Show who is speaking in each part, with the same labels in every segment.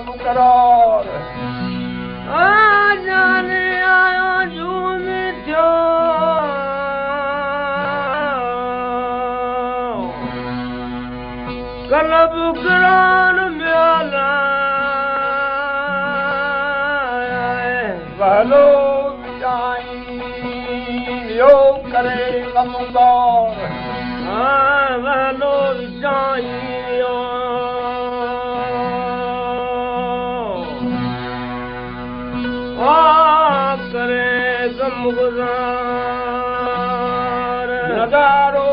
Speaker 1: मुकरार
Speaker 2: जाने आयो झूम थियो कलब करार म्याला
Speaker 1: वहलो विचाई यो करे कमुगार
Speaker 2: वहलो विचाई
Speaker 1: नज़ारो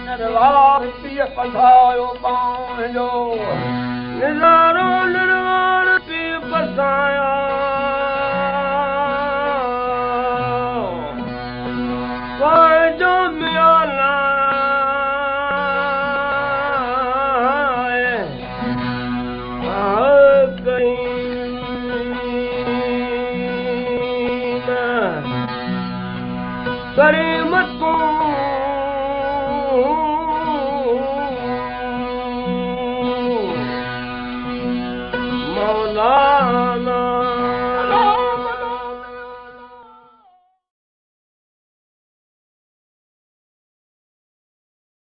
Speaker 1: नरवार पिय पधायो पाण जो
Speaker 2: नज़ारो